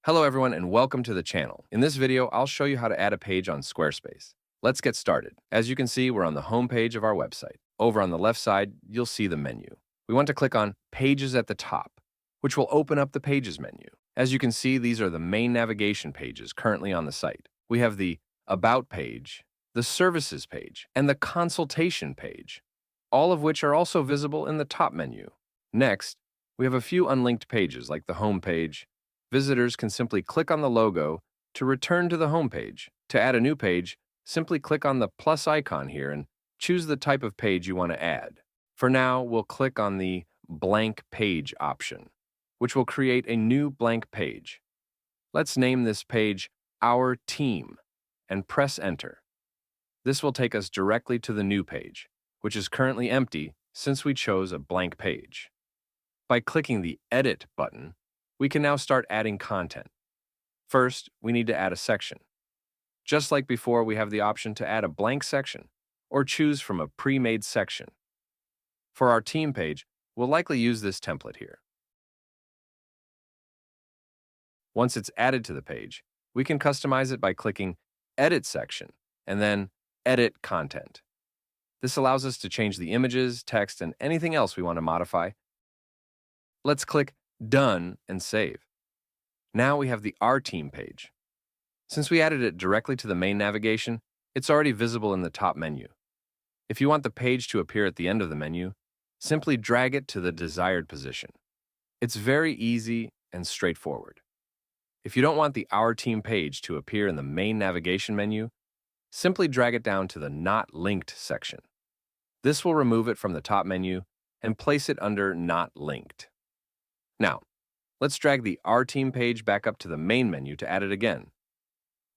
Hello everyone and welcome to the channel. In this video, I'll show you how to add a page on Squarespace. Let's get started. As you can see, we're on the home page of our website. Over on the left side, you'll see the menu. We want to click on Pages at the top, which will open up the Pages menu. As you can see, these are the main navigation pages currently on the site. We have the About page, the Services page, and the Consultation page, all of which are also visible in the top menu. Next, we have a few unlinked pages like the home page. Visitors can simply click on the logo to return to the home page. To add a new page, simply click on the plus icon here and choose the type of page you want to add. For now, we'll click on the blank page option, which will create a new blank page. Let's name this page Our Team and press Enter. This will take us directly to the new page, which is currently empty since we chose a blank page. By clicking the Edit button, we can now start adding content. First, we need to add a section. Just like before, we have the option to add a blank section or choose from a pre-made section. For our team page, we'll likely use this template here. Once it's added to the page, we can customize it by clicking Edit Section and then Edit Content. This allows us to change the images, text, and anything else we want to modify. Let's click Done and save. Now we have the Our Team page. Since we added it directly to the main navigation, it's already visible in the top menu. If you want the page to appear at the end of the menu, simply drag it to the desired position. It's very easy and straightforward. If you don't want the Our Team page to appear in the main navigation menu, simply drag it down to the Not Linked section. This will remove it from the top menu and place it under Not Linked. Now, let's drag the Our Team page back up to the main menu to add it again.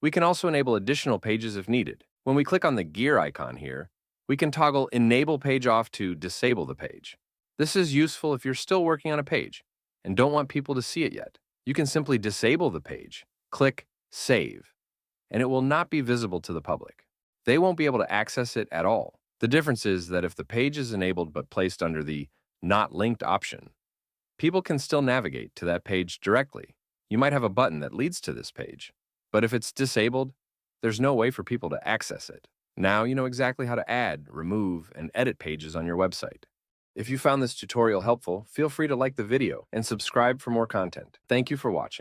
We can also enable additional pages if needed. When we click on the gear icon here, we can toggle Enable Page Off to disable the page. This is useful if you're still working on a page and don't want people to see it yet. You can simply disable the page, click Save, and it will not be visible to the public. They won't be able to access it at all. The difference is that if the page is enabled but placed under the Not Linked option, people can still navigate to that page directly. You might have a button that leads to this page, but if it's disabled, there's no way for people to access it. Now you know exactly how to add, remove, and edit pages on your website. If you found this tutorial helpful, feel free to like the video and subscribe for more content. Thank you for watching.